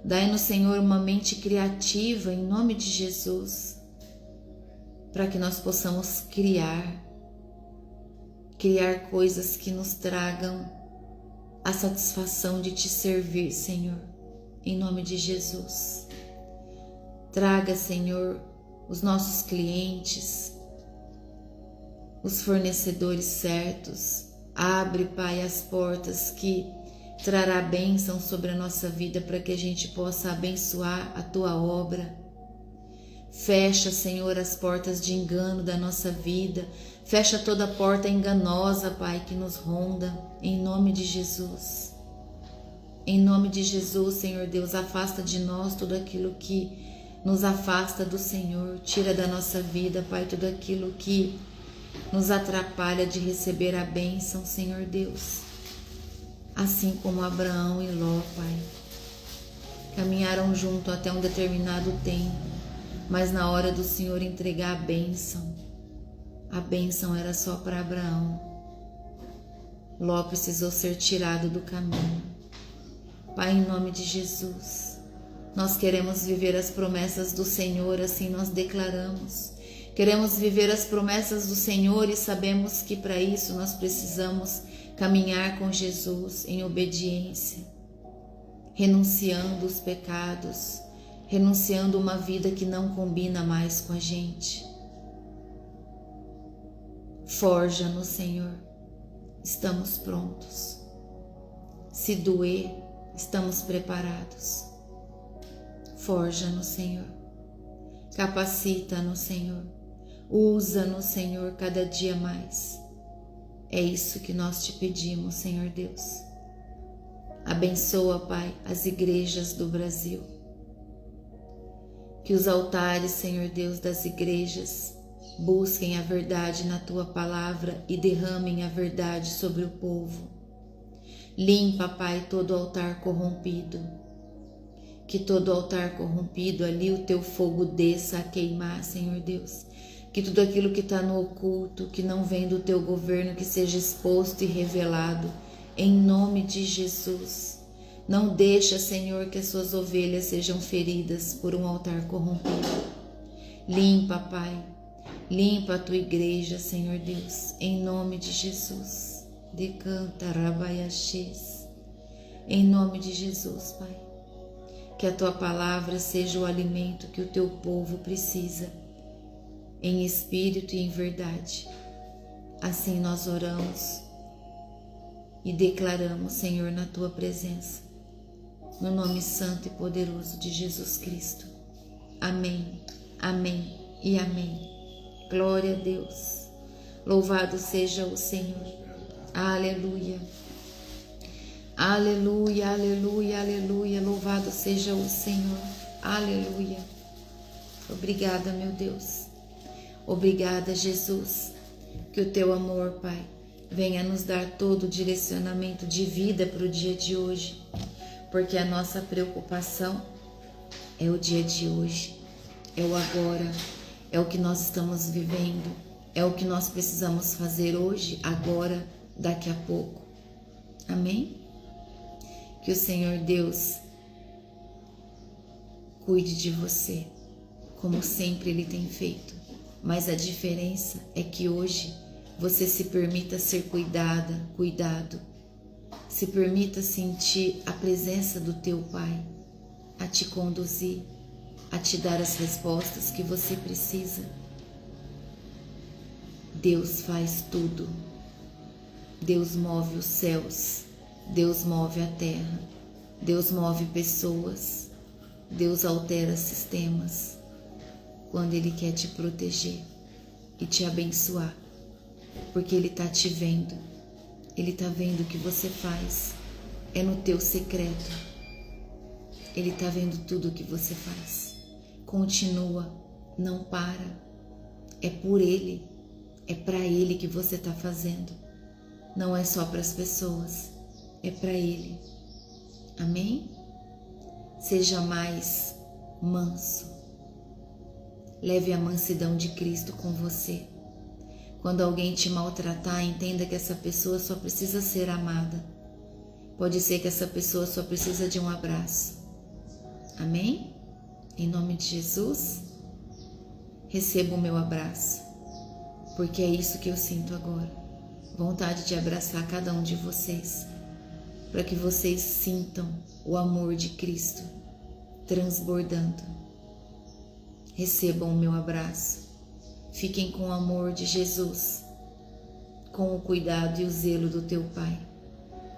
Dai-nos, Senhor, uma mente criativa em nome de Jesus, para que nós possamos criar coisas que nos tragam a satisfação de te servir, Senhor, em nome de Jesus. Traga, Senhor, os nossos clientes, os fornecedores certos. Abre, Pai, as portas que trará bênção sobre a nossa vida para que a gente possa abençoar a Tua obra. Fecha, Senhor, as portas de engano da nossa vida. Fecha toda porta enganosa, Pai, que nos ronda, em nome de Jesus. Em nome de Jesus, Senhor Deus, afasta de nós tudo aquilo que nos afasta do Senhor. Tira da nossa vida, Pai, tudo aquilo que nos atrapalha de receber a bênção, Senhor Deus. Assim como Abraão e Ló, Pai, caminharam junto até um determinado tempo, mas na hora do Senhor entregar a bênção era só para Abraão. Ló precisou ser tirado do caminho. Pai, em nome de Jesus, nós queremos viver as promessas do Senhor, assim nós declaramos. Queremos viver as promessas do Senhor e sabemos que para isso nós precisamos caminhar com Jesus em obediência, renunciando os pecados, renunciando uma vida que não combina mais com a gente. Forja-nos, Senhor, estamos prontos. Se doer, estamos preparados. Forja-nos, Senhor. Capacita-nos, Senhor. Usa-nos, Senhor, cada dia mais. É isso que nós te pedimos, Senhor Deus. Abençoa, Pai, as igrejas do Brasil. Que os altares, Senhor Deus, das igrejas busquem a verdade na Tua palavra e derramem a verdade sobre o povo. Limpa, Pai, todo altar corrompido. Que todo altar corrompido, ali o Teu fogo desça a queimar, Senhor Deus. Que tudo aquilo que está no oculto, que não vem do Teu governo, que seja exposto e revelado, em nome de Jesus. Não deixa, Senhor, que as Suas ovelhas sejam feridas por um altar corrompido. Limpa, Pai, limpa a Tua igreja, Senhor Deus, em nome de Jesus. Decanta, Rabaiaxês, em nome de Jesus, Pai. Que a Tua palavra seja o alimento que o Teu povo precisa, em espírito e em verdade. Assim nós oramos e declaramos, Senhor, na Tua presença, no nome santo e poderoso de Jesus Cristo. Amém, amém e amém. Glória a Deus. Louvado seja o Senhor. Aleluia. Aleluia, aleluia, aleluia. Louvado seja o Senhor. Aleluia. Obrigada, meu Deus. Obrigada, Jesus. Que o Teu amor, Pai, venha nos dar todo o direcionamento de vida para o dia de hoje, porque a nossa preocupação é o dia de hoje, é o agora, é o que nós estamos vivendo, é o que nós precisamos fazer hoje, agora, daqui a pouco. Amém? Que o Senhor Deus cuide de você, como sempre Ele tem feito. Mas a diferença é que hoje você se permita ser cuidado. Se permita sentir a presença do teu Pai, a te conduzir, a te dar as respostas que você precisa. Deus faz tudo. Deus move os céus, Deus move a terra, Deus move pessoas, Deus altera sistemas quando Ele quer te proteger e te abençoar, porque Ele está te vendo, Ele está vendo o que você faz, é no teu secreto, Ele está vendo tudo o que você faz. Continua, não para, é por Ele, é para Ele que você está fazendo, não é só para as pessoas, é para Ele. Amém? Seja mais manso. Leve a mansidão de Cristo com você. Quando alguém te maltratar, entenda que essa pessoa só precisa ser amada. Pode ser que essa pessoa só precisa de um abraço. Amém? Em nome de Jesus, receba o meu abraço, porque é isso que eu sinto agora. Vontade de abraçar cada um de vocês, para que vocês sintam o amor de Cristo transbordando. Recebam o meu abraço. Fiquem com o amor de Jesus, com o cuidado e o zelo do teu Pai.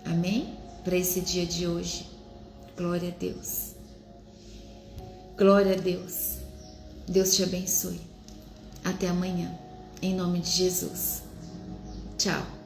Amém? Para esse dia de hoje. Glória a Deus. Glória a Deus. Deus te abençoe. Até amanhã. Em nome de Jesus. Tchau.